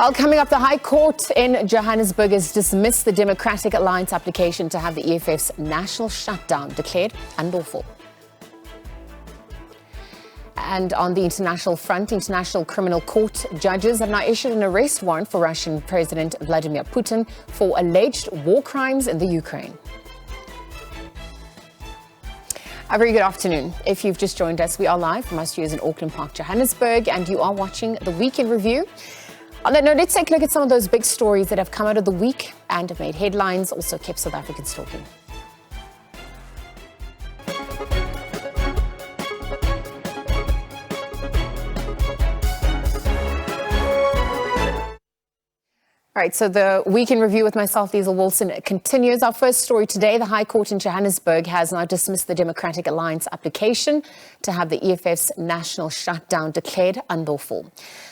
Well, coming up, the High Court in Johannesburg has dismissed the Democratic Alliance application to have the EFF's national shutdown declared unlawful. And on the international front, International Criminal Court judges have now issued an arrest warrant for Russian President Vladimir Putin for alleged war crimes in the Ukraine. A very good afternoon. If you've just joined us, we are live from our studios in Auckland Park, Johannesburg, and you are watching the Weekend Review. On that note, let's take a look at some of those big stories that have come out of the week and have made headlines, also kept South Africans talking. All right, so the Weekend Review with myself, Liesl Wilson, continues. Our first story today, the High Court in Johannesburg has now dismissed the Democratic Alliance application to have the EFF's national shutdown declared unlawful.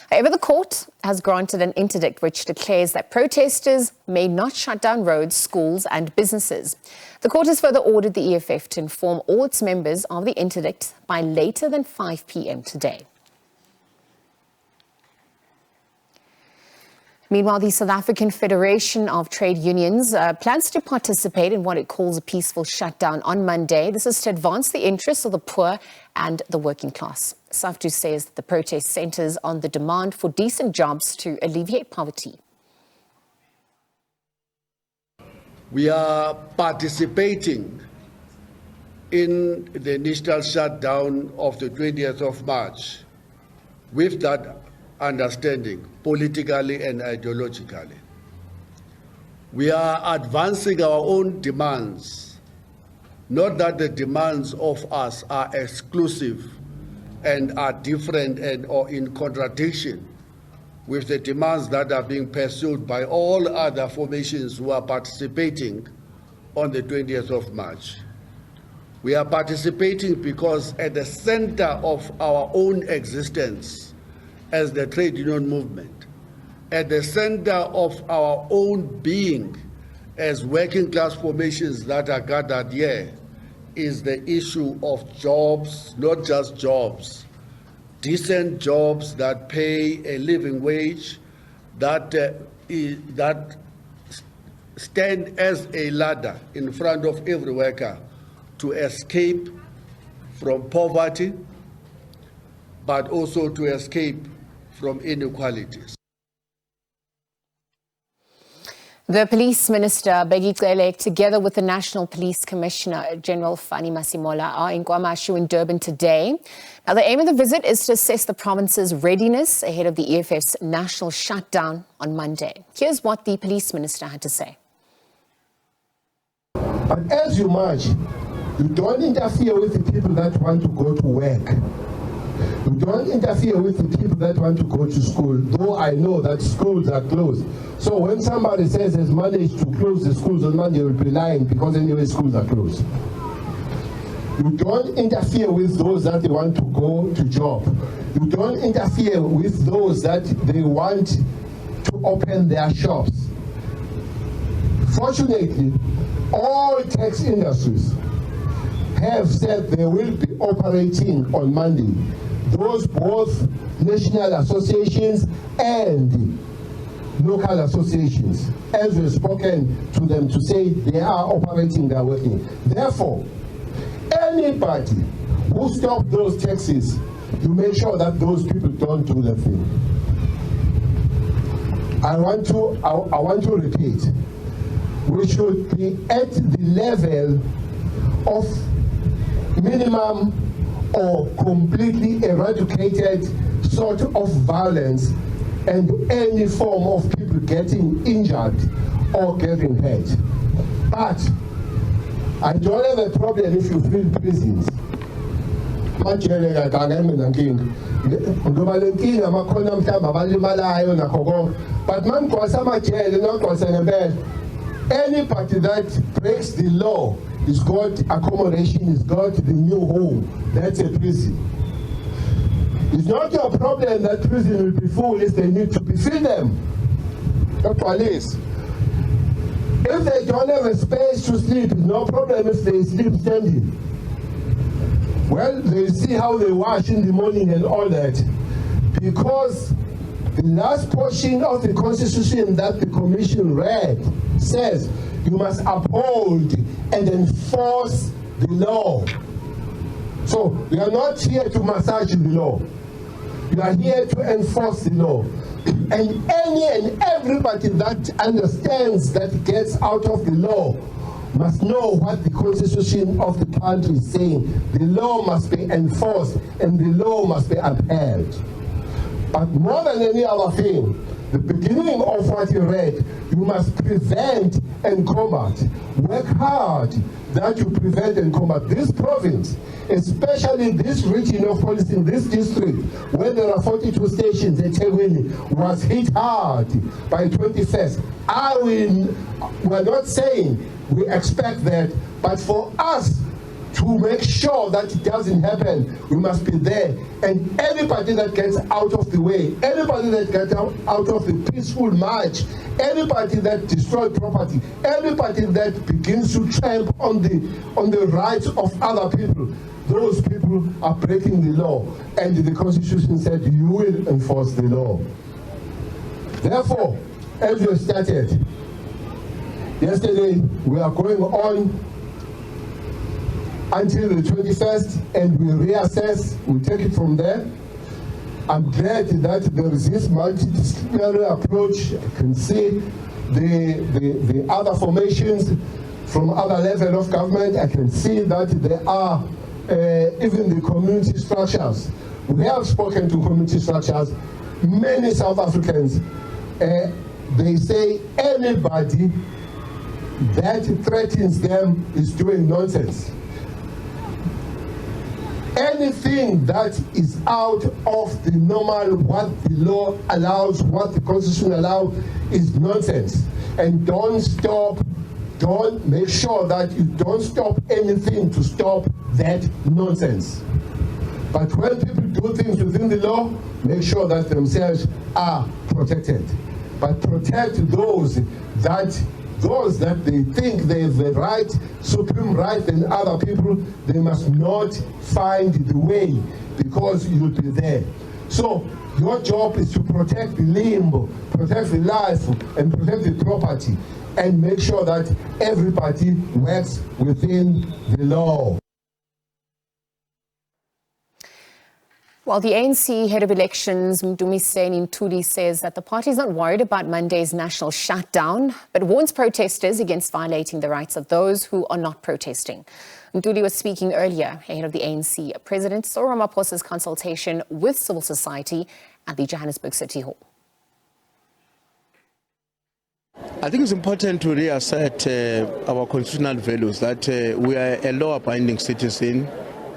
However, the court has granted an interdict which declares that protesters may not shut down roads, schools and businesses. The court has further ordered the EFF to inform all its members of the interdict by later than 5 p.m. today. Meanwhile, the South African Federation of Trade Unions plans to participate in what it calls a peaceful shutdown on Monday. This is to advance the interests of the poor and the working class. SAFTU says that the protest centers on the demand for decent jobs to alleviate poverty. We are participating in the initial shutdown of the 20th of March with that understanding, politically and ideologically. We are advancing our own demands, not that the demands of us are exclusive and are different and or in contradiction with the demands that are being pursued by all other formations who are participating on the 20th of March. We are participating because at the center of our own existence as the trade union movement, at the center of our own being as working class formations that are gathered here, is the issue of jobs, not just jobs, decent jobs that pay a living wage, that stand as a ladder in front of every worker to escape from poverty, but also to escape from inequalities. The Police Minister, Mbeki, together with the National Police Commissioner, General Fani Masimola, are in KwaMashu in Durban today. Now, the aim of the visit is to assess the province's readiness ahead of the EFF's national shutdown on Monday. Here's what the Police Minister had to say. But as you march, you don't interfere with the people that want to go to work. You don't interfere with the people that want to go to school, though I know that schools are closed. So when somebody says has managed to close the schools on Monday, will be lying, because anyway schools are closed. You don't interfere with those that they want to go to job. You don't interfere with those that they want to open their shops. Fortunately, all tax industries have said they will be operating on Monday. Those both national associations and local associations, as we've spoken to them to say they are operating, they are working. Therefore, anybody who stops those taxes, you make sure that those people don't do the thing. I want to repeat, we should be at the level of minimum or completely eradicated sort of violence and any form of people getting injured or getting hurt. But I don't have a problem if you fill prisons. But any party that breaks the law is got accommodation, is got the new home. That's a prison. It's not your problem that prison will be full if they need to be filled them. The police. If they don't have a space to sleep, no problem if they sleep standing. Well, they see how they wash in the morning and all that. Because The last portion of the Constitution that the Commission read says you must uphold and enforce the law. So we are not here to massage the law. We are here to enforce the law. And any and everybody that understands that gets out of the law must know what the Constitution of the country is saying. The law must be enforced and the law must be upheld. But more than any other thing, the beginning of what you read, you must prevent and combat. Work hard that you prevent and combat. This province, especially this region of police in this district, where there are 42 stations at Tshwane, was hit hard by 21st. We're not saying we expect that, but for us to make sure that it doesn't happen, we must be there. And anybody that gets out of the way, anybody that gets out of the peaceful march, anybody that destroys property, anybody that begins to tramp on the rights of other people, those people are breaking the law. And the Constitution said you will enforce the law. Therefore, as you started, yesterday we are going on until the 21st, and we reassess, we take it from there. I'm glad that there is this multidisciplinary approach. I can see the other formations from other level of government. I can see that there are even the community structures. We have spoken to community structures. Many South Africans, they say anybody that threatens them is doing nonsense. Anything that is out of the normal, what the law allows, what the Constitution allows, is nonsense. And don't make sure that you don't stop anything to stop that nonsense. But when people do things within the law, make sure that themselves are protected. But protect those that they think they have the right, supreme right than other people, they must not find the way, because you'll be there. So your job is to protect the limb, protect the life, and protect the property, and make sure that everybody works within the law. Well, the ANC head of elections, Mdumiseni Ntuli, says that the party is not worried about Monday's national shutdown, but warns protesters against violating the rights of those who are not protesting. Ntuli was speaking earlier ahead of the ANC President Cyril Ramaphosa's consultation with civil society at the Johannesburg City Hall. I think it's important to reassert our constitutional values, that we are a law-abiding citizen.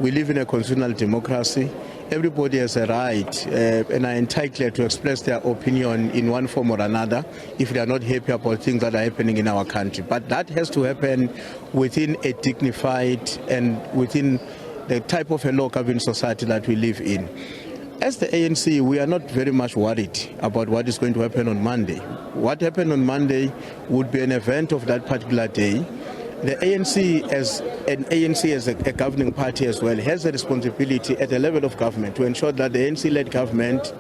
We live in a constitutional democracy. Everybody has a right and are entitled to express their opinion in one form or another if they are not happy about things that are happening in our country. But that has to happen within a dignified and within the type of a law-governed society that we live in. As the ANC, we are not very much worried about what is going to happen on Monday. What happened on Monday would be an event of that particular day. The ANC as a governing party as well has a responsibility at the level of government to ensure that the ANC-led government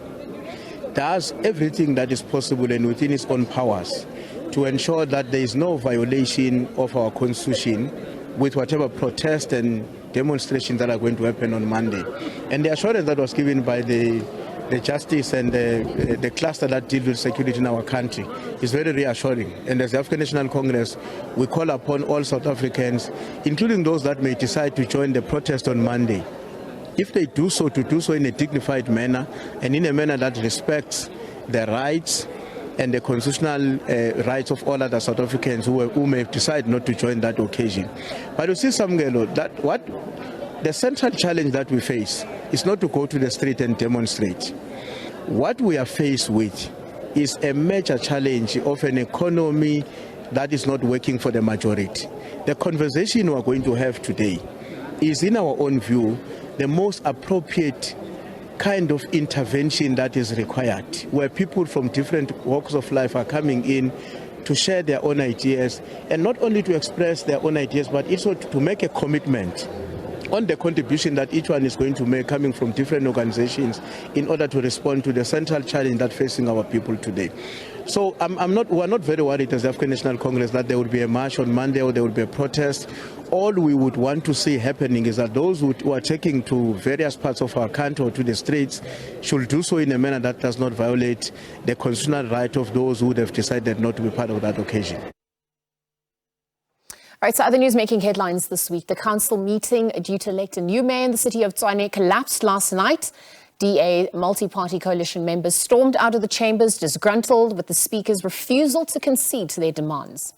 does everything that is possible and within its own powers to ensure that there is no violation of our constitution with whatever protest and demonstrations that are going to happen on Monday. And the assurance that was given by the justice and the cluster that deals with security in our country is very reassuring. And as the African National Congress, we call upon all South Africans, including those that may decide to join the protest on Monday, if they do so, to do so in a dignified manner and in a manner that respects the rights and the constitutional rights of all other South Africans who may decide not to join that occasion. But you see, Samgelo, that what the central challenge that we face is not to go to the street and demonstrate. What we are faced with is a major challenge of an economy that is not working for the majority. The conversation we are going to have today is, in our own view, the most appropriate kind of intervention that is required, where people from different walks of life are coming in to share their own ideas, and not only to express their own ideas, but also to make a commitment on the contribution that each one is going to make coming from different organizations in order to respond to the central challenge that's facing our people today. So we're not very worried as the African National Congress that there will be a march on Monday or there will be a protest. All we would want to see happening is that those who are taking to various parts of our country or to the streets should do so in a manner that does not violate the constitutional right of those who would have decided not to be part of that occasion. All right, so other news making headlines this week. The council meeting due to elect a new mayor in the city of Tshwane collapsed last night. DA multi-party coalition members stormed out of the chambers disgruntled with the speaker's refusal to concede to their demands.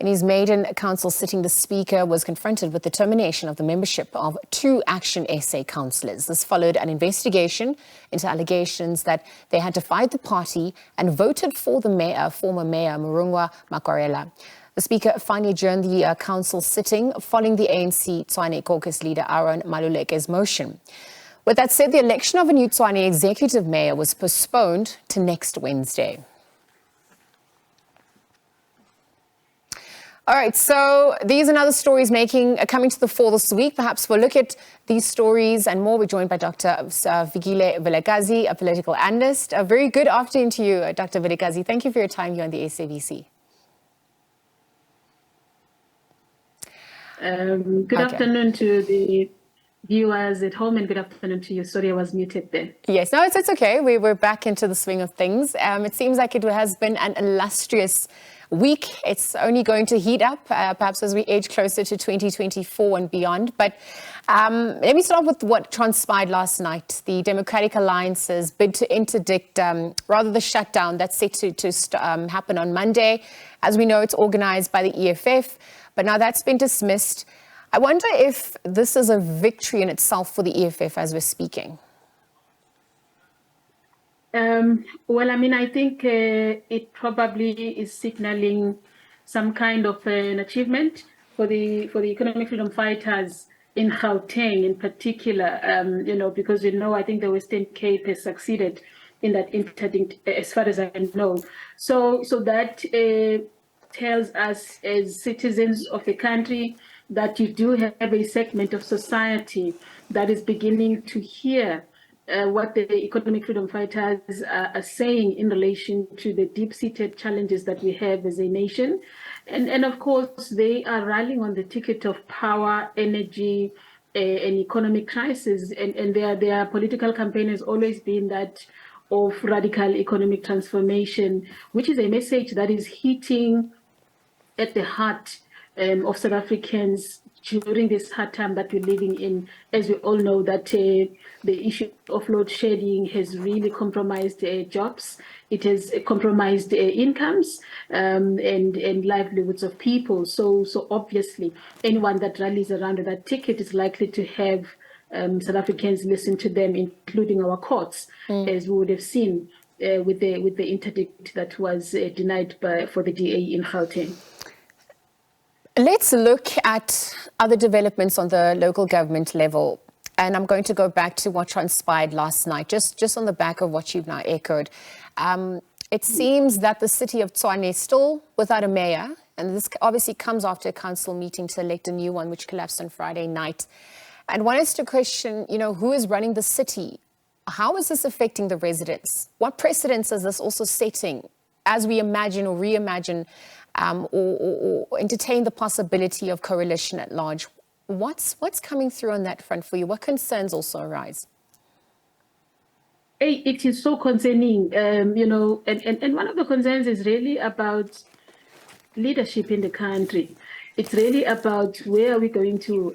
In his maiden council sitting, the speaker was confronted with the termination of the membership of 2 Action SA councillors. This followed an investigation into allegations that they had defied the party and voted for the mayor, former mayor Murungwa Makwarela. The speaker finally adjourned the council sitting following the ANC Tshwane caucus leader Aaron Maluleke's motion. With that said, the election of a new Tshwane executive mayor was postponed to next Wednesday. All right, so these and other stories coming to the fore this week. Perhaps we'll look at these stories and more. We're joined by Dr. Fikile Vilakazi, a political analyst. A very good afternoon to you, Dr. Vilakazi. Thank you for your time here on the SABC. Good afternoon to the viewers at home and good afternoon to you. Sorry, I was muted then. Yes, no, it's okay. We're back into the swing of things. It seems like it has been an illustrious week. It's only going to heat up, perhaps as we edge closer to 2024 and beyond. But let me start with what transpired last night. The Democratic Alliance's bid to interdict, the shutdown that's set to happen on Monday. As we know, it's organized by the EFF, but now that's been dismissed. I wonder if this is a victory in itself for the EFF as we're speaking. Well, I mean, I think it probably is signaling some kind of an achievement for the economic freedom fighters in Gauteng in particular, because, I think the Western Cape has succeeded in that interdict, as far as I know. So that tells us as citizens of the country that you do have a segment of society that is beginning to hear what the economic freedom fighters are saying in relation to the deep-seated challenges that we have as a nation. And of course, they are rallying on the ticket of power, energy, and economic crisis. And their political campaign has always been that of radical economic transformation, which is a message that is hitting at the heart of South Africans during this hard time that we're living in. As we all know, that the issue of load shedding has really compromised jobs. It has compromised incomes and livelihoods of people. So obviously, anyone that rallies around that ticket is likely to have South Africans listen to them, including our courts, as we would have seen with the interdict that was denied for the DA in Gauteng. Let's look at other developments on the local government level. And I'm going to go back to what transpired last night, just on the back of what you've now echoed. It seems that the city of Tshwane is still without a mayor. And this obviously comes after a council meeting to elect a new one, which collapsed on Friday night. And one is to question, who is running the city? How is this affecting the residents? What precedents is this also setting as we imagine or reimagine or entertain the possibility of coalition at large? What's coming through on that front for you? What concerns also arise? It is so concerning, and one of the concerns is really about leadership in the country. It's really about where are we going to,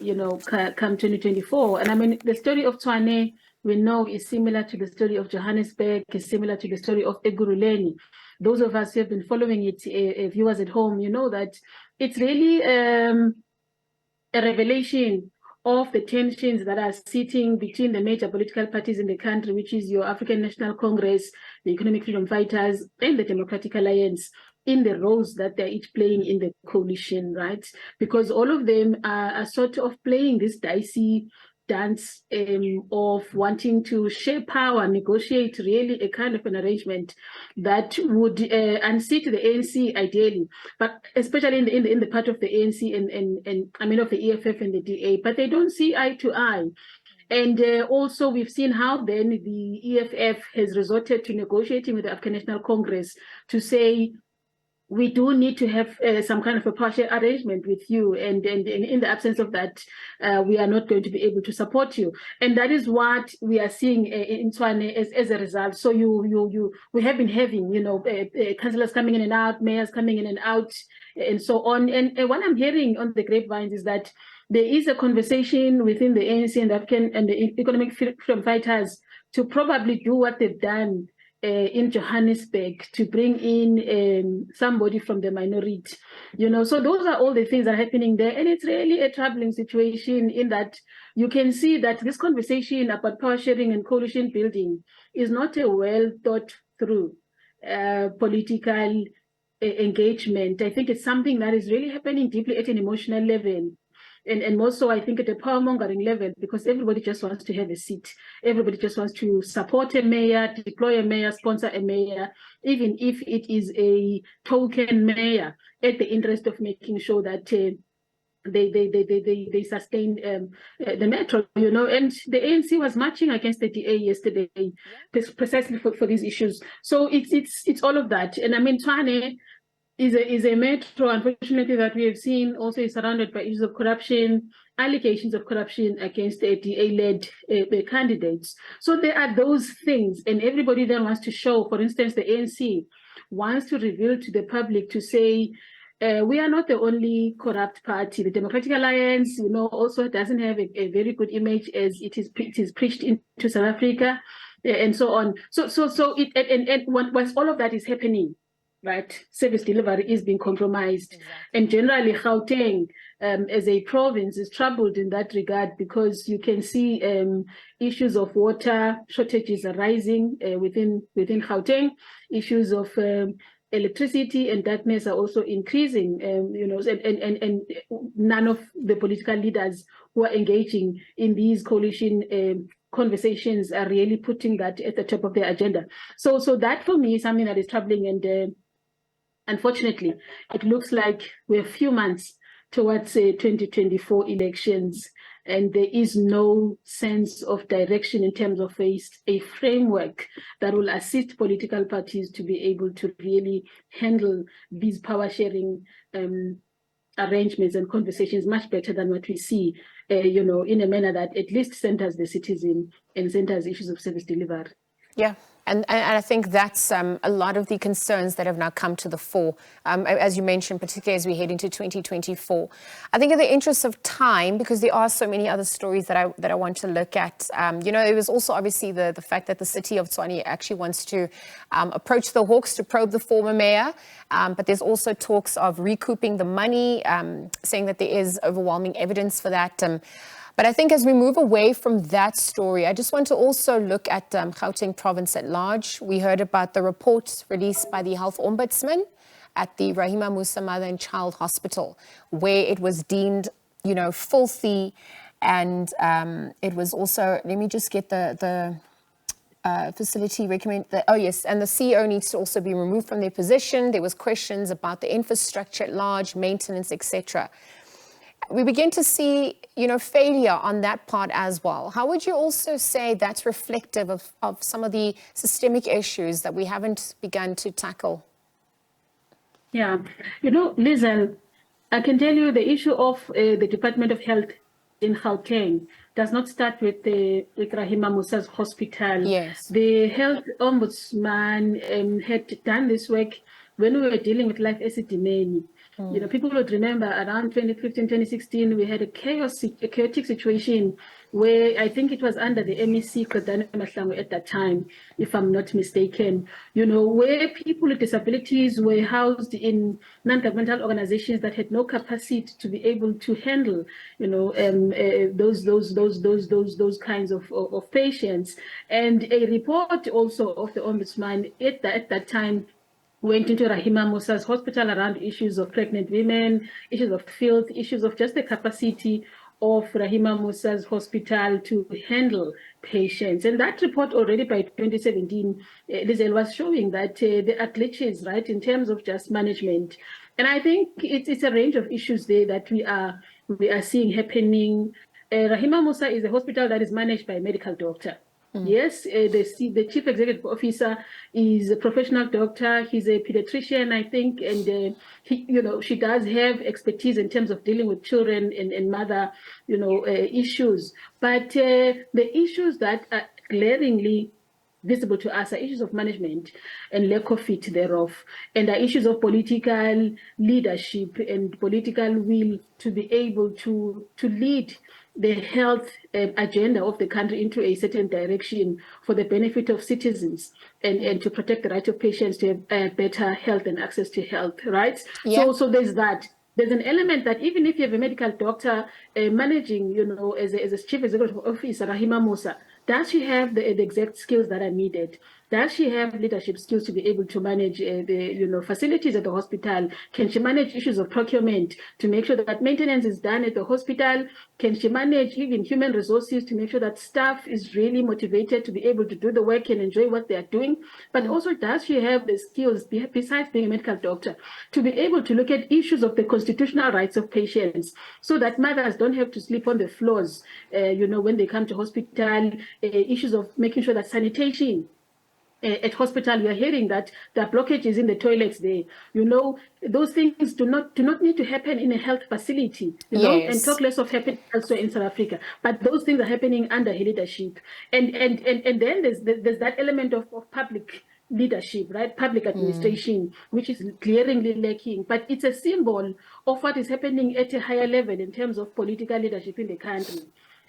come 2024. And I mean, the story of Tshwane, we know, is similar to the story of Johannesburg, is similar to the story of Eguruleni. Those of us who have been following it, viewers at home, you know that it's really a revelation of the tensions that are sitting between the major political parties in the country, which is your African National Congress, the Economic Freedom Fighters, and the Democratic Alliance, in the roles that they're each playing in the coalition, right? Because all of them are sort of playing this dicey dance of wanting to share power, negotiate really a kind of an arrangement that would unseat the ANC ideally, but especially in the part of the ANC and I mean of the EFF and the DA, but they don't see eye to eye. And also we've seen how then the EFF has resorted to negotiating with the African National Congress to say, we do need to have some kind of a partial arrangement with you, and in the absence of that, we are not going to be able to support you. And that is what we are seeing in Tshwane as a result. So we have been having, councillors coming in and out, mayors coming in and out, and so on. And what I'm hearing on the grapevines is that there is a conversation within the ANC and the African and the economic freedom fighters to probably do what they've done in Johannesburg, to bring in somebody from the minority, so those are all the things that are happening there. And it's really a troubling situation in that you can see that this conversation about power sharing and coalition building is not a well thought through political engagement. I think it's something that is really happening deeply at an emotional level. And more so, I think, at a power mongering level, because everybody just wants to have a seat. Everybody just wants to support a mayor, deploy a mayor, sponsor a mayor, even if it is a token mayor, at the interest of making sure that they sustain the metro, And the ANC was marching against the DA yesterday, precisely for these issues. So it's all of that. And I mean, Tshwane is a metro, unfortunately, that we have seen also is surrounded by issues of corruption, allegations of corruption against the DA-led candidates. So there are those things, and everybody then wants to show, for instance, the ANC wants to reveal to the public to say, we are not the only corrupt party. The Democratic Alliance, also doesn't have a very good image as it is preached into South Africa, and so on. Once all of that is happening, right, service delivery is being compromised. Exactly. And generally, Gauteng, as a province, is troubled in that regard, because you can see issues of water shortages arising within Gauteng. Issues of electricity and darkness are also increasing, and none of the political leaders who are engaging in these coalition conversations are really putting that at the top of their agenda. So that for me is something that is troubling, and unfortunately, it looks like we're a few months towards 2024 elections, and there is no sense of direction in terms of a framework that will assist political parties to be able to really handle these power sharing arrangements and conversations much better than what we see, in a manner that at least centers the citizen and centers issues of service delivery. Yeah. And I think that's a lot of the concerns that have now come to the fore, as you mentioned, particularly as we head into 2024. I think in the interest of time, because there are so many other stories that I want to look at, it was also obviously the fact that the city of Tshwane actually wants to approach the Hawks to probe the former mayor. But there's also talks of recouping the money, saying that there is overwhelming evidence for that. But I think as we move away from that story, I just want to also look at Gauteng province at large. We heard about the report released by the Health Ombudsman at the Rahima Musa Mother and Child Hospital, where it was deemed, filthy. And it was also, let me just get the facility recommend that, and the CEO needs to also be removed from their position. There was questions about the infrastructure at large, maintenance, etc. We begin to see, failure on that part as well. How would you also say that's reflective of some of the systemic issues that we haven't begun to tackle? Yeah, Lizel, I can tell you the issue of the Department of Health in Gauteng does not start with Rahima Musa's hospital. Yes. The Health Ombudsman had done this work when we were dealing with life epidemic. People would remember around 2015, 2016, we had a chaotic situation where I think it was under the MEC at that time, if I'm not mistaken, where people with disabilities were housed in non-governmental organizations that had no capacity to be able to handle, those kinds of patients. And a report also of the Ombudsman at that time went into Rahima Musa's hospital around issues of pregnant women, issues of filth, issues of just the capacity of Rahima Musa's hospital to handle patients. And that report already by 2017, Lizel, was showing that there are glitches, right, in terms of just management. And I think it's a range of issues there that we are seeing happening. Rahima Musa is a hospital that is managed by a medical doctor. Yes, the chief executive officer is a professional doctor. He's a pediatrician, I think, and she does have expertise in terms of dealing with children and mother, issues. But the issues that are glaringly visible to us are issues of management and lack of fit thereof, and are issues of political leadership and political will to be able to lead the health agenda of the country into a certain direction for the benefit of citizens and to protect the right of patients to have better health and access to health, right? Yeah. So there's that. There's an element that even if you have a medical doctor managing, as a chief executive officer, Rahima Musa, does she have the exact skills that are needed? Does she have leadership skills to be able to manage the facilities at the hospital? Can she manage issues of procurement to make sure that maintenance is done at the hospital? Can she manage even human resources to make sure that staff is really motivated to be able to do the work and enjoy what they are doing? But also, does she have the skills, besides being a medical doctor, to be able to look at issues of the constitutional rights of patients so that mothers don't have to sleep on the floors, when they come to hospital, issues of making sure that sanitation at hospital, we are hearing that there are blockages in the toilets there. Those things do not need to happen in a health facility, Yes. and talk less of happening elsewhere in South Africa. But those things are happening under her leadership. And then there's that element of public leadership, right? Public administration, which is glaringly lacking. But it's a symbol of what is happening at a higher level in terms of political leadership in the country.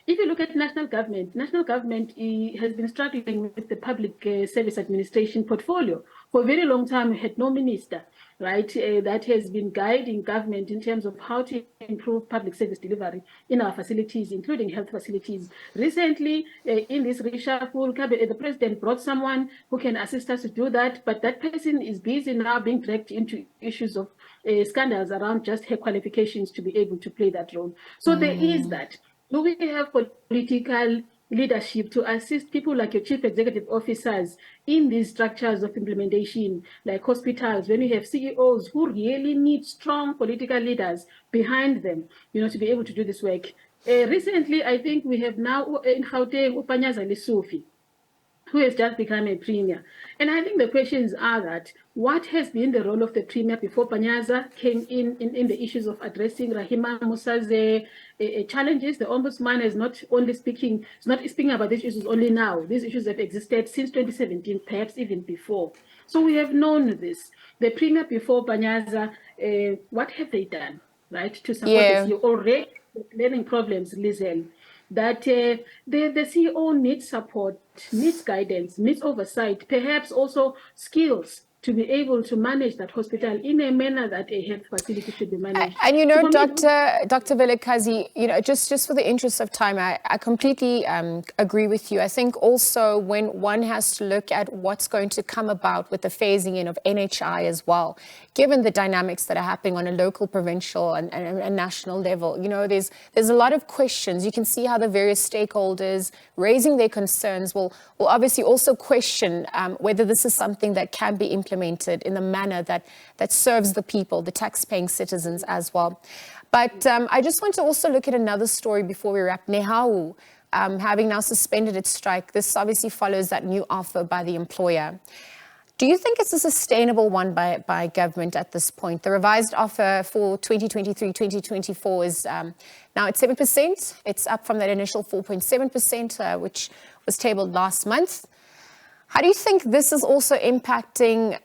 If you look at national government has been struggling with the public service administration portfolio. For a very long time, we had no minister, right, that has been guiding government in terms of how to improve public service delivery in our facilities, including health facilities. Recently, in this reshuffle, the president brought someone who can assist us to do that, but that person is busy now being dragged into issues of scandals around just her qualifications to be able to play that role. So there is that. Do we have political leadership to assist people like your chief executive officers in these structures of implementation, like hospitals, when we have CEOs who really need strong political leaders behind them, to be able to do this work? Recently, I think we have now in Gauteng, Upanyaza Lesufi, who has just become a premier. And I think the questions are that, what has been the role of the premier before Panyaza came in the issues of addressing Rahima Musa's challenges? The ombudsman is not speaking about these issues only now. These issues have existed since 2017, perhaps even before. So we have known this. The premier before Panyaza, what have they done, right, to support this? You already learning problems, Lizel, that the CEO needs support, needs guidance, needs oversight, perhaps also skills to be able to manage that hospital in a manner that a health facility should be managed. And Dr. Vilakazi, just for the interest of time, I completely agree with you. I think also when one has to look at what's going to come about with the phasing in of NHI as well, given the dynamics that are happening on a local, provincial and national level, there's a lot of questions. You can see how the various stakeholders raising their concerns will obviously also question whether this is something that can be implemented in the manner that serves the people, the tax-paying citizens as well. But I just want to also look at another story before we wrap. Nehau, having now suspended its strike, this obviously follows that new offer by the employer. Do you think it's a sustainable one by government at this point? The revised offer for 2023-2024 is now at 7%. It's up from that initial 4.7%, which was tabled last month. How do you think this is also impacting,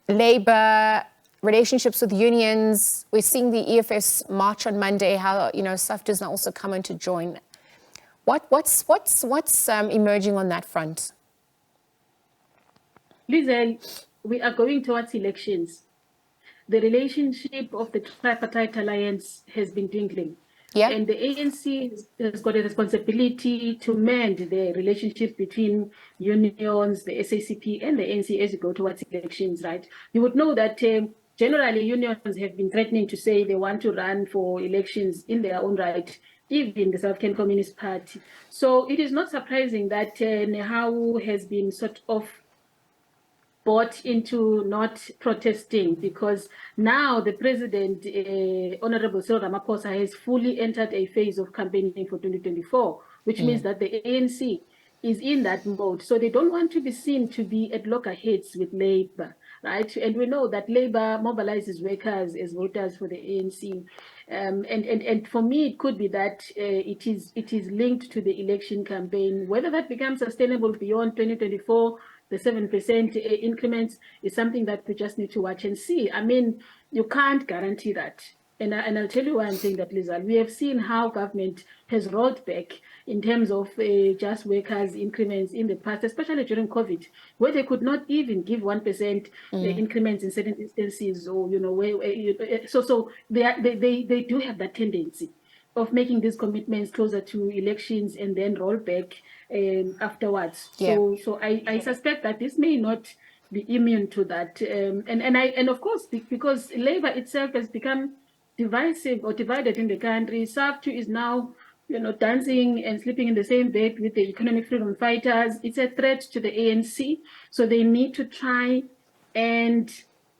labor, relationships with unions? We're seeing the EFF's march on Monday, how, SAFTU's now also come in to join. What's emerging on that front? Lizel, we are going towards elections. The relationship of the tripartite alliance has been dwindling. Yeah. And the ANC has got a responsibility to mend the relationship between unions, the SACP, and the ANC as you go towards elections, right? You would know that generally unions have been threatening to say they want to run for elections in their own right, even the South African Communist Party. So it is not surprising that Nehawu has been sort of bought into not protesting, because now the president, Honorable Cyril Ramaphosa, has fully entered a phase of campaigning for 2024, which means that the ANC is in that mode. So they don't want to be seen to be at loggerheads with Labour, right? And we know that Labour mobilizes workers as voters for the ANC. And for me, it could be that it is linked to the election campaign. Whether that becomes sustainable beyond 2024, the 7% increments, is something that we just need to watch and see. I mean, you can't guarantee that. And I'll tell you why I'm saying that, Lizelle. We have seen how government has rolled back in terms of just workers' increments in the past, especially during COVID, where they could not even give 1% increments in certain instances, or so they do have that tendency of making these commitments closer to elections and then roll back afterwards. Yeah. So I suspect that this may not be immune to that, and of course, because Labour itself has become divisive or divided in the country. SABC is now, dancing and sleeping in the same bed with the economic freedom fighters. It's a threat to the ANC. So they need to try and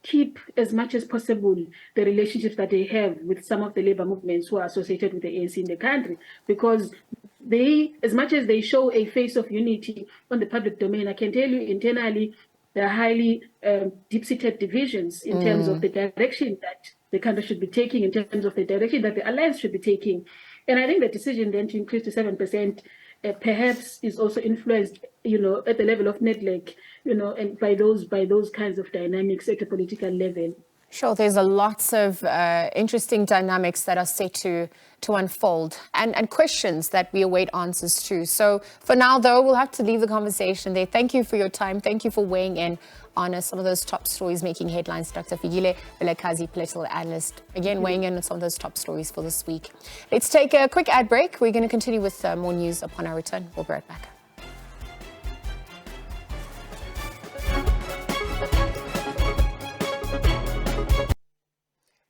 keep as much as possible the relationships that they have with some of the labor movements who are associated with the ANC in the country, because they, as much as they show a face of unity on the public domain, I can tell you internally, there are highly deep-seated divisions in terms of the direction that the country should be taking, in terms of the direction that the alliance should be taking. And I think the decision then to increase to 7% perhaps is also influenced, at the level of NEDLEC, and by those kinds of dynamics at a political level. Sure, there's lots of interesting dynamics that are set to unfold, and questions that we await answers to. So for now, though, we'll have to leave the conversation there. Thank you for your time. Thank you for weighing in on some of those top stories making headlines. Dr. Fikile Velekazi, political analyst, again weighing in on some of those top stories for this week. Let's take a quick ad break. We're going to continue with more news upon our return. We'll be right back.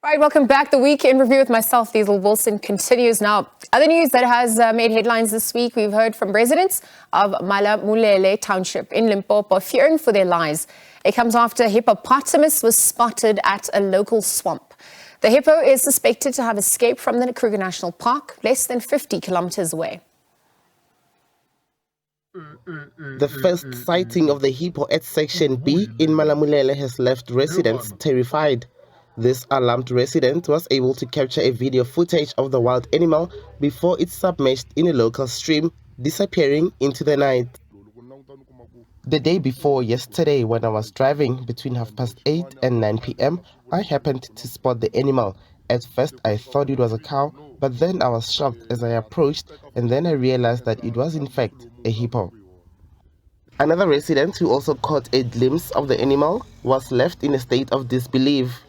All right, welcome back. The Week in Review with myself, Diesel Wilson, continues now. Other news that has made headlines this week, we've heard from residents of Malamulele Township in Limpopo fearing for their lives. It comes after a hippopotamus was spotted at a local swamp. The hippo is suspected to have escaped from the Kruger National Park, less than 50 kilometers away. The first sighting of the hippo at Section B in Malamulele has left residents terrified. This alarmed resident was able to capture a video footage of the wild animal before it submerged in a local stream, disappearing into the night. The day before yesterday, when I was driving between 8:30 and 9 p.m, I happened to spot the animal. At first I thought it was a cow, but then I was shocked as I approached, and then I realized that it was in fact a hippo. Another resident who also caught a glimpse of the animal was left in a state of disbelief.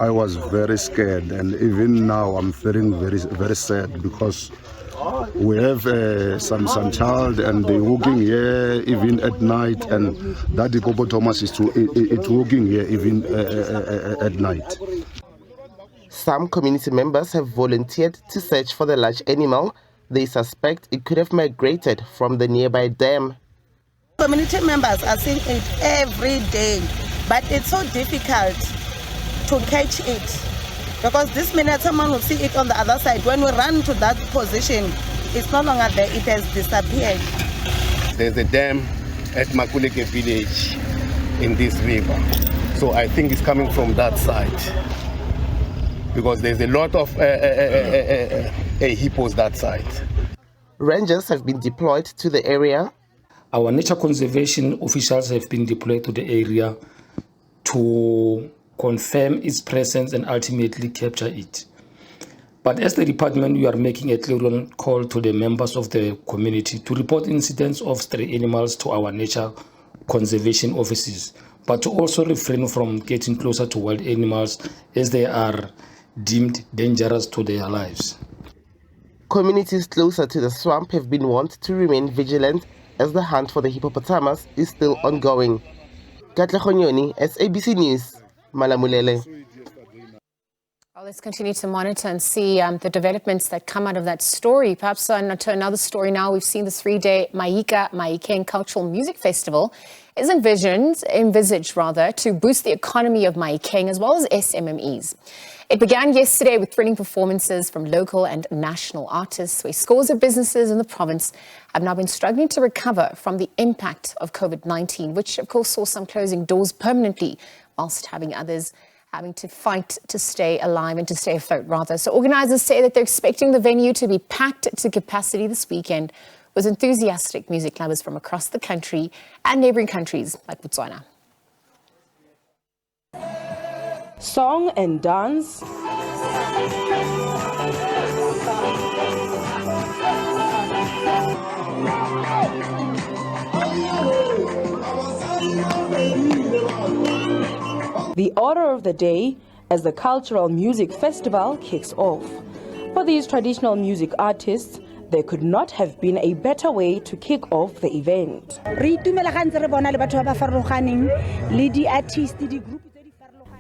I was very scared, and even now I'm feeling very, very sad, because we have some child and they're walking here even at night, and that hippopotamus is walking here even at night. Some community members have volunteered to search for the large animal. They suspect it could have migrated from the nearby dam. Community members are seeing it every day, but it's so difficult to catch it, because this minute someone will see it on the other side. When we run to that position, it's no longer there, it has disappeared. There's a dam at Makuleke village in this river, so I think it's coming from that side, because there's a lot of hippos that side. Rangers have been deployed to the area. Our nature conservation officials have been deployed to the area to confirm its presence and ultimately capture it. But as the department, we are making a clear call to the members of the community to report incidents of stray animals to our nature conservation offices, but to also refrain from getting closer to wild animals as they are deemed dangerous to their lives. Communities closer to the swamp have been warned to remain vigilant as the hunt for the hippopotamus is still ongoing. Katlehonyoni, SABC News, Malamulele. Well, let's continue to monitor and see the developments that come out of that story. Perhaps to another story now. We've seen the 3-day Mahikeng Cultural Music Festival is envisaged to boost the economy of Mahikeng as well as SMMEs. It began yesterday with thrilling performances from local and national artists, where scores of businesses in the province have now been struggling to recover from the impact of COVID-19, which of course saw some closing doors permanently, whilst having others having to fight to stay alive and to stay afloat, rather. So organizers say that they're expecting the venue to be packed to capacity this weekend with enthusiastic music lovers from across the country and neighboring countries like Botswana. Song and dance. The order of the day as the Cultural Music Festival kicks off. For these traditional music artists, there could not have been a better way to kick off the event.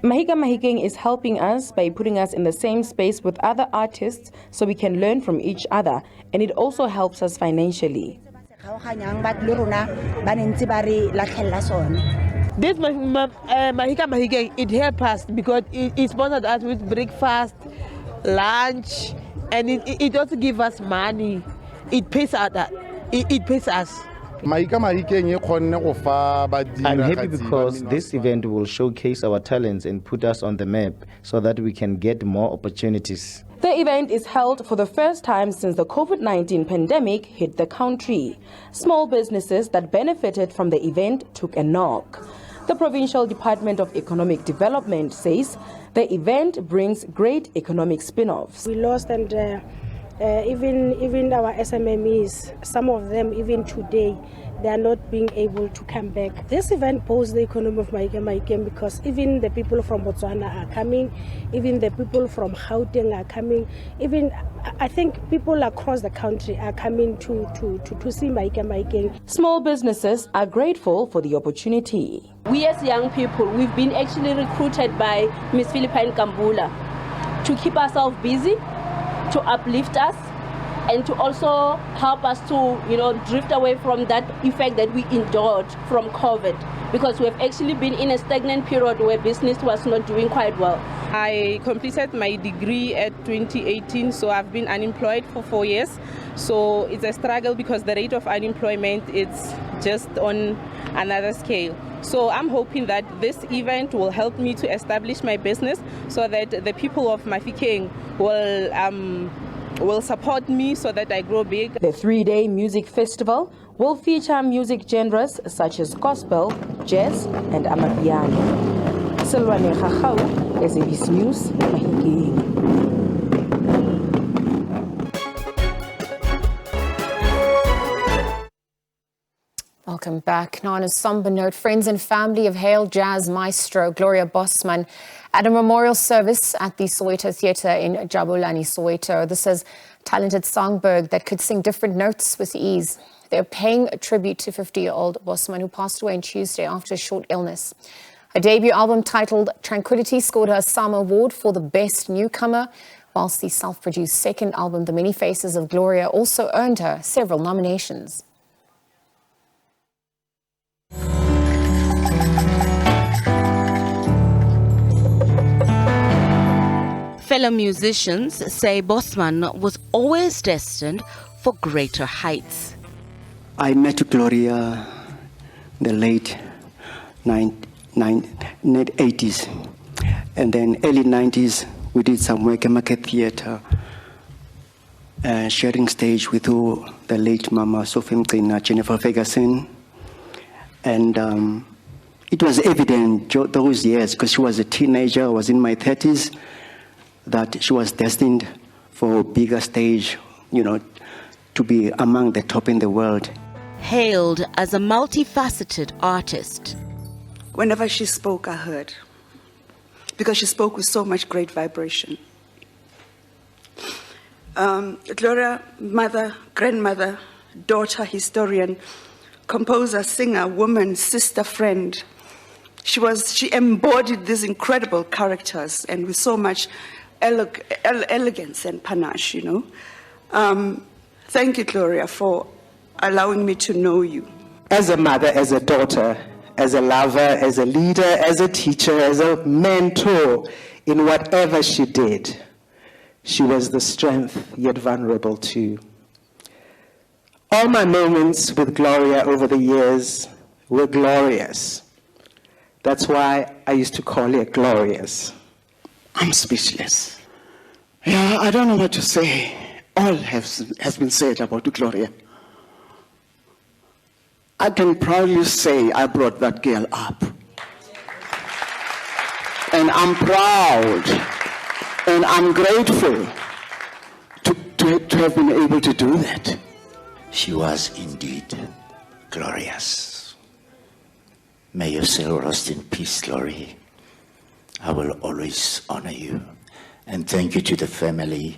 Mahikeng is helping us by putting us in the same space with other artists so we can learn from each other, and it also helps us financially. This Mahikeng, it helps us because it sponsored us with breakfast, lunch, and it also gives us money. It pays us. It pays us. I'm happy because this event will showcase our talents and put us on the map so that we can get more opportunities. The event is held for the first time since the COVID-19 pandemic hit the country. Small businesses that benefited from the event took a knock. The Provincial Department of Economic Development says the event brings great economic spin-offs. We lost and even our SMMEs, some of them even today, they are not being able to come back. This event boosts the economy of Mahikeng because even the people from Botswana are coming, even the people from Gauteng are coming, even I think people across the country are coming to see Mahikeng. Small businesses are grateful for the opportunity. We as young people, we've been actually recruited by Ms. Philippine Kambula to keep ourselves busy, to uplift us, and to also help us to, drift away from that effect that we endured from COVID, because we have actually been in a stagnant period where business was not doing quite well. I completed my degree at 2018, so I've been unemployed for 4 years. So it's a struggle because the rate of unemployment is just on another scale. So I'm hoping that this event will help me to establish my business so that the people of Mahikeng will support me so that I grow big. The 3-day music festival will feature music genres such as gospel, jazz, and amapiano. Silwane Khachau, SABC News, Mahikeng. Welcome back. Now, on a somber note, friends and family have hailed jazz maestro Gloria Bosman at a memorial service at the Soweto Theatre in Jabulani, Soweto. This is talented songbird that could sing different notes with ease. They're paying a tribute to 50-year-old Bosman, who passed away on Tuesday after a short illness. Her debut album titled Tranquility scored her a SAMA Award for the Best Newcomer, whilst the self-produced second album, The Many Faces of Gloria, also earned her several nominations. Fellow musicians say Bosman was always destined for greater heights. I met Gloria in the late 80s, and then early 90s we did some work at Market Theatre, sharing stage with the late Mama Sophie Mcina, Jennifer Ferguson, and it was evident those years, because she was a teenager, I was in my 30s, that she was destined for a bigger stage, to be among the top in the world. Hailed as a multifaceted artist. Whenever she spoke, I heard, because she spoke with so much great vibration. Gloria, mother, grandmother, daughter, historian, composer, singer, woman, sister, friend. She embodied these incredible characters, and with so much elegance and panache, you know. Thank you, Gloria, for allowing me to know you. As a mother, as a daughter, as a lover, as a leader, as a teacher, as a mentor, in whatever she did, she was the strength yet vulnerable too. All my moments with Gloria over the years were glorious. That's why I used to call her Glorious. I'm speechless. Yeah, I don't know what to say. All has been said about Gloria. I can proudly say I brought that girl up. And I'm proud and I'm grateful to have been able to do that. She was indeed glorious. May your soul rest in peace, Glory. I will always honor you. And thank you to the family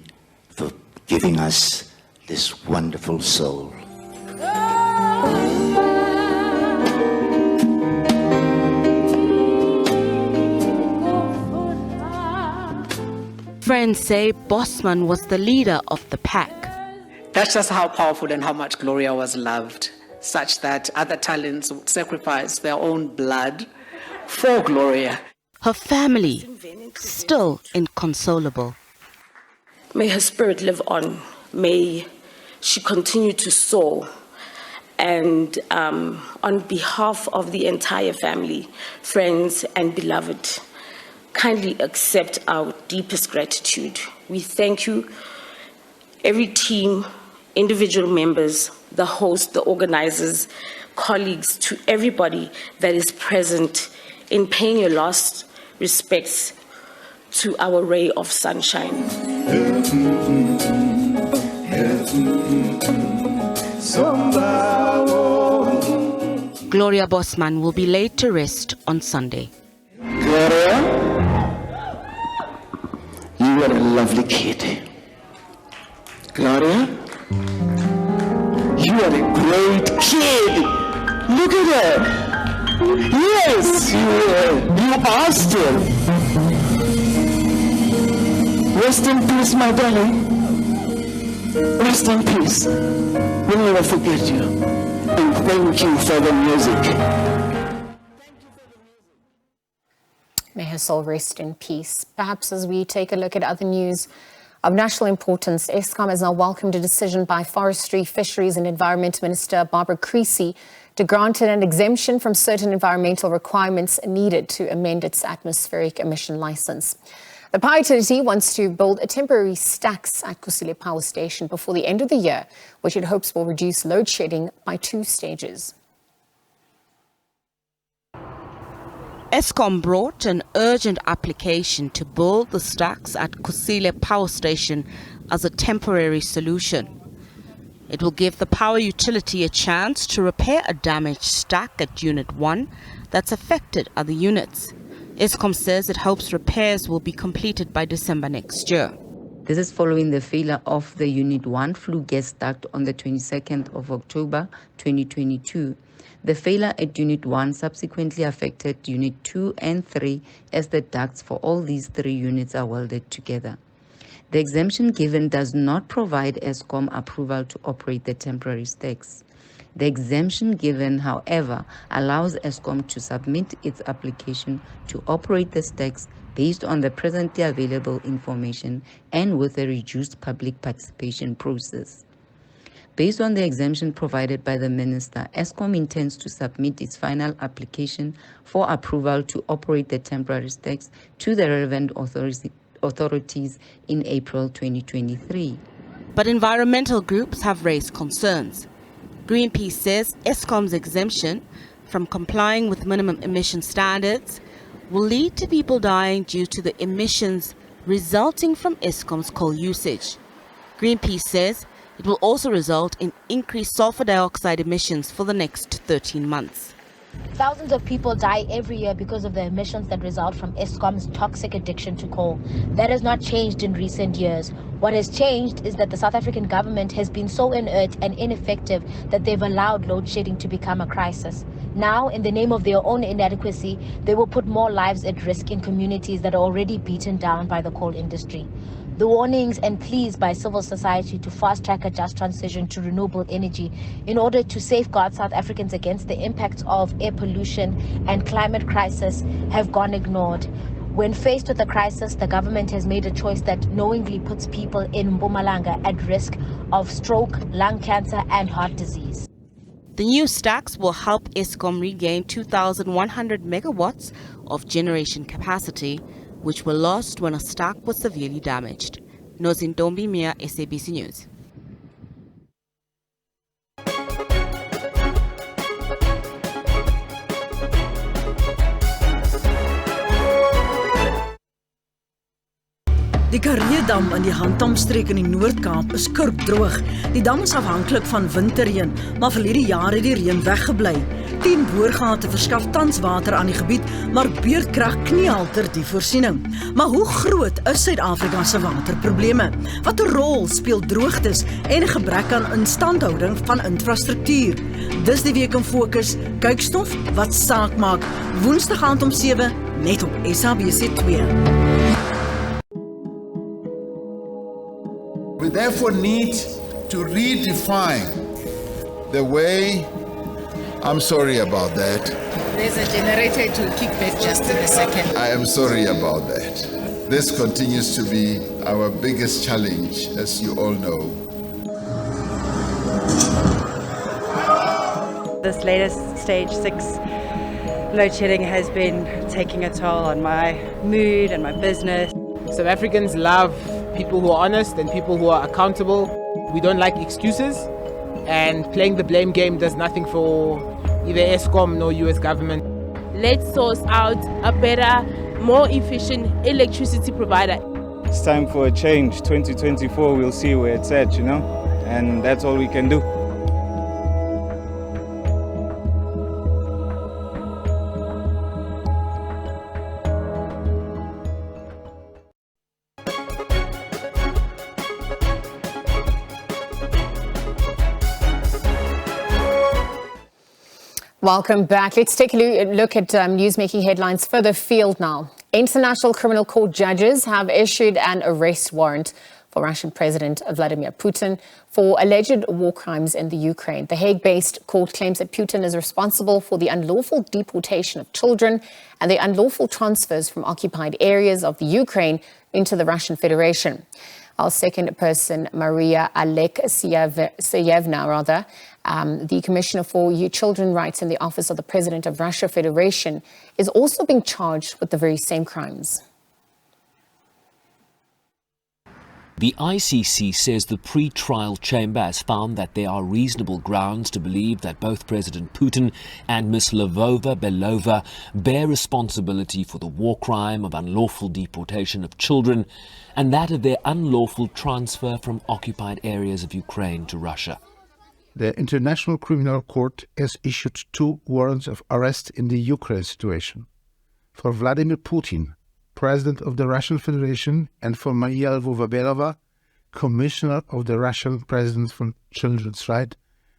for giving us this wonderful soul. Friends say Bosman was the leader of the pack. That's just how powerful and how much Gloria was loved, such that other talents would sacrifice their own blood for Gloria. Her family, still inconsolable. May her spirit live on. May she continue to soar. And on behalf of the entire family, friends, and beloved, kindly accept our deepest gratitude. We thank you, every team, individual members, the host, the organizers, colleagues, to everybody that is present in paying your last respects to our ray of sunshine. Gloria Bosman will be laid to rest on Sunday. Gloria, you were a lovely kid. Gloria, you are a great kid. Look at her. Yes, you are still. Rest in peace, my darling. Rest in peace. We'll never forget you. And thank you for the music. May her soul rest in peace. Perhaps as we take a look at other news of national importance, Eskom has now welcomed a decision by Forestry, Fisheries and Environment Minister Barbara Creecy to grant an exemption from certain environmental requirements needed to amend its atmospheric emission license. The power utility wants to build a temporary stacks at Kusile Power Station before the end of the year, which it hopes will reduce load shedding by 2 stages. Eskom brought an urgent application to build the stacks at Kusile Power Station as a temporary solution. It will give the power utility a chance to repair a damaged stack at Unit 1 that's affected other units. Eskom says it hopes repairs will be completed by December next year. This is following the failure of the Unit 1 flue gas duct on the 22nd of October 2022. The failure at Unit 1 subsequently affected Unit 2 and 3 as the ducts for all these 3 units are welded together. The exemption given does not provide Eskom approval to operate the temporary stacks. The exemption given, however, allows Eskom to submit its application to operate the stacks based on the presently available information and with a reduced public participation process. Based on the exemption provided by the Minister, Eskom intends to submit its final application for approval to operate the temporary stacks to the relevant authorities in April 2023. But environmental groups have raised concerns. Greenpeace says Eskom's exemption from complying with minimum emission standards will lead to people dying due to the emissions resulting from Eskom's coal usage. Greenpeace says it will also result in increased sulfur dioxide emissions for the next 13 months. Thousands of people die every year because of the emissions that result from Eskom's toxic addiction to coal. That has not changed in recent years. What has changed is that the South African government has been so inert and ineffective that they've allowed load shedding to become a crisis. Now, in the name of their own inadequacy, they will put more lives at risk in communities that are already beaten down by the coal industry. The warnings and pleas by civil society to fast-track a just transition to renewable energy in order to safeguard South Africans against the impacts of air pollution and climate crisis have gone ignored. When faced with a crisis, the government has made a choice that knowingly puts people in Mpumalanga at risk of stroke, lung cancer, and heart disease. The new stacks will help Eskom regain 2,100 megawatts of generation capacity, which were lost when a stack was severely damaged. Nozintombi Mia, SABC News. Die Karee-dam in die Handtamstreek in die Noord-Kaap is kurkdroog. Die dam is afhanklik van winterreën, maar verlede jaar het die reën weggebly. 10 boorgate verskaf tans water aan die gebied, maar beurtkrag kniehalter die voorsiening. Maar hoe groot is Suid-Afrika se waterprobleme? Watter rol speel droogtes en 'n gebrek aan instandhouding van infrastruktuur? Dis die week in fokus. Kykstof wat saak maak. Woensdag aand om 7 net op SABC 2. We therefore need to redefine the way. I'm sorry about that. There's a generator to kick back just in a second. I am sorry about that. This continues to be our biggest challenge, as you all know. This latest stage 6 load shedding has been taking a toll on my mood and my business. South Africans love people who are honest and people who are accountable. We don't like excuses, and playing the blame game does nothing for either Eskom nor US government. Let's source out a better, more efficient electricity provider. It's time for a change. 2024, we'll see where it's at, and that's all we can do. Welcome back. Let's take a look at news-making headlines further afield now. International Criminal Court judges have issued an arrest warrant for Russian President Vladimir Putin for alleged war crimes in the Ukraine. The Hague-based court claims that Putin is responsible for the unlawful deportation of children and the unlawful transfers from occupied areas of the Ukraine into the Russian Federation. Our second person, Maria Alexeyevna, the Commissioner for Children's Rights in the Office of the President of Russia Federation, is also being charged with the very same crimes. The ICC says the pre-trial chamber has found that there are reasonable grounds to believe that both President Putin and Ms. Belova bear responsibility for the war crime of unlawful deportation of children and that of their unlawful transfer from occupied areas of Ukraine to Russia. The International Criminal Court has issued 2 warrants of arrest in the Ukraine situation. For Vladimir Putin, President of the Russian Federation, and for Maria Belova, Commissioner of the Russian President for Children's Rights,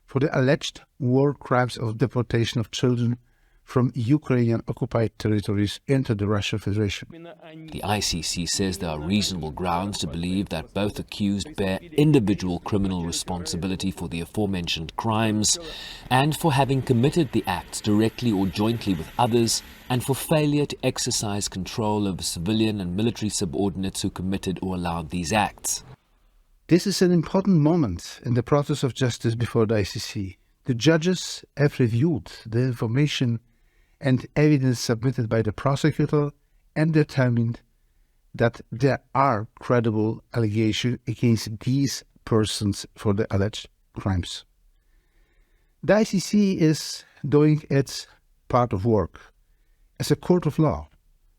for the alleged war crimes of deportation of children from Ukrainian occupied territories into the Russian Federation. The ICC says there are reasonable grounds to believe that both accused bear individual criminal responsibility for the aforementioned crimes and for having committed the acts directly or jointly with others and for failure to exercise control over civilian and military subordinates who committed or allowed these acts. This is an important moment in the process of justice before the ICC. The judges have reviewed the information and evidence submitted by the prosecutor and determined that there are credible allegations against these persons for the alleged crimes. The ICC is doing its part of work. As a court of law,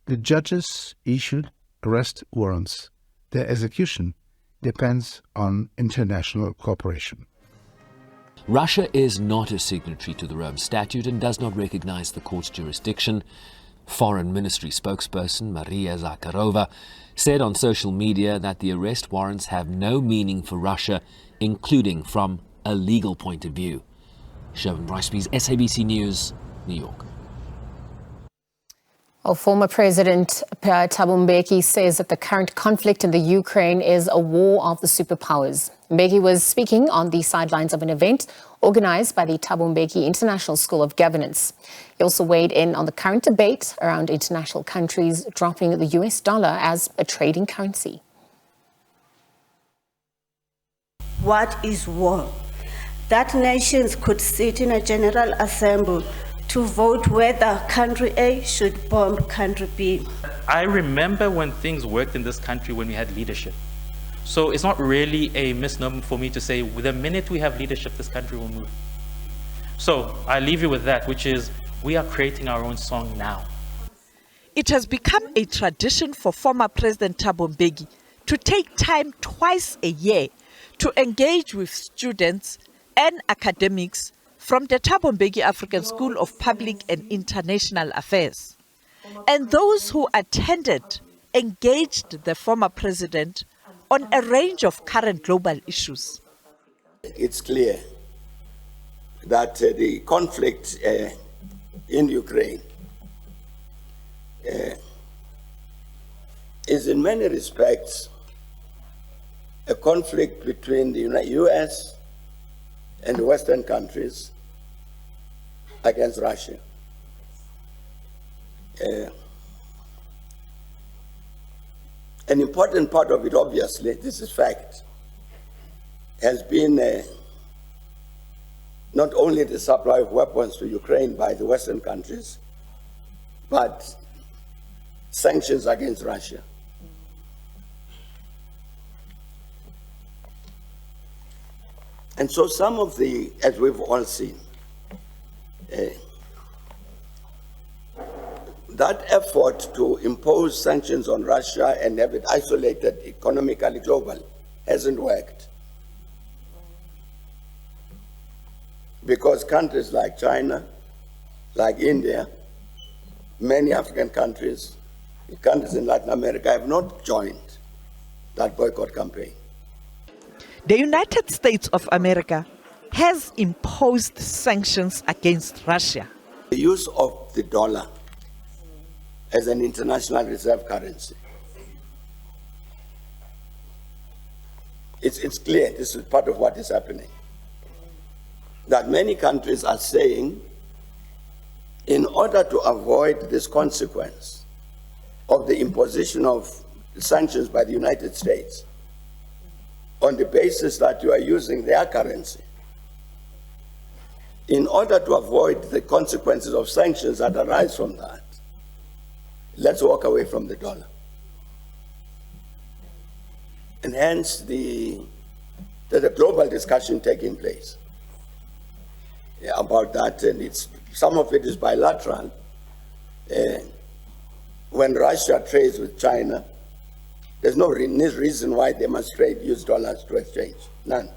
the judges issued arrest warrants. Their execution depends on international cooperation. Russia is not a signatory to the Rome Statute and does not recognize the court's jurisdiction. Foreign Ministry spokesperson Maria Zakharova said on social media that the arrest warrants have no meaning for Russia, including from a legal point of view. Sherwin Ricebees, SABC News, New York. Well, former President Mbeki says that the current conflict in the Ukraine is a war of the superpowers. Mbeki was speaking on the sidelines of an event organized by the Mbeki International School of Governance. He also weighed in on the current debate around international countries dropping the US dollar as a trading currency. What is war? That nations could sit in a general assembly to vote whether country A should bomb country B. I remember when things worked in this country when we had leadership. So it's not really a misnomer for me to say, with the minute we have leadership, this country will move. So I leave you with that, which is we are creating our own song now. It has become a tradition for former President Thabo Mbeki to take time twice a year to engage with students and academics from the Thabo Mbeki African School of Public and International Affairs. And those who attended engaged the former president on a range of current global issues. It's clear that the conflict in Ukraine is in many respects a conflict between the US and the Western countries against Russia. An important part of it, obviously, this is fact, has been not only the supply of weapons to Ukraine by the Western countries, but sanctions against Russia. And so some of the, as we've all seen, that effort to impose sanctions on Russia and have it isolated economically globally hasn't worked. Because countries like China, like India, many African countries, countries in Latin America have not joined that boycott campaign. The United States of America has imposed sanctions against Russia. The use of the dollar as an international reserve currency. It's clear, this is part of what is happening, that many countries are saying, in order to avoid this consequence of the imposition of sanctions by the United States, on the basis that you are using their currency, in order to avoid the consequences of sanctions that arise from that, let's walk away from the dollar. And hence there's a global discussion taking place about that, and some of it is bilateral. When Russia trades with China, there's no reason why they must use dollars to exchange, none.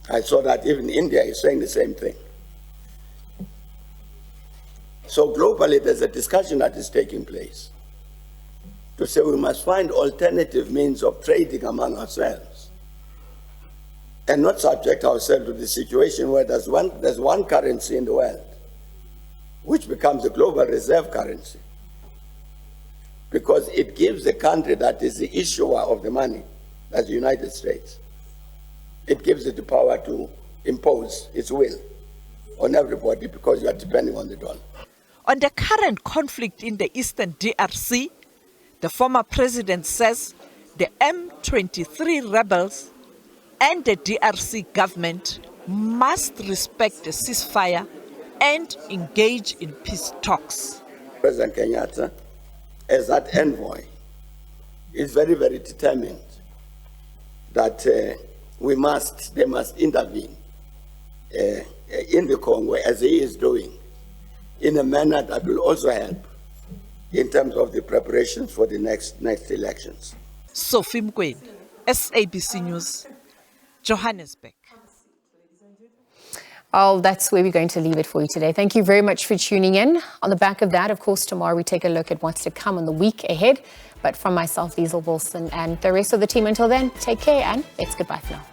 I saw that even India is saying the same thing. So globally, there's a discussion that is taking place to say we must find alternative means of trading among ourselves and not subject ourselves to the situation where there's one currency in the world which becomes a global reserve currency, because it gives the country that is the issuer of the money, that's the United States, it gives it the power to impose its will on everybody because you are depending on the dollar. On the current conflict in the eastern DRC, the former president says the M23 rebels and the DRC government must respect the ceasefire and engage in peace talks. President Kenyatta, as that envoy, is very, very determined that they must intervene in the Congo, as he is doing, in a manner that will also help in terms of the preparations for the next elections. Sophie Mkwede, SABC News, Johannesburg. Well, that's where we're going to leave it for you today. Thank you very much for tuning in. On the back of that, of course, tomorrow we take a look at what's to come in the week ahead. But from myself, Liesl Wilson, and the rest of the team, until then, take care and it's goodbye for now.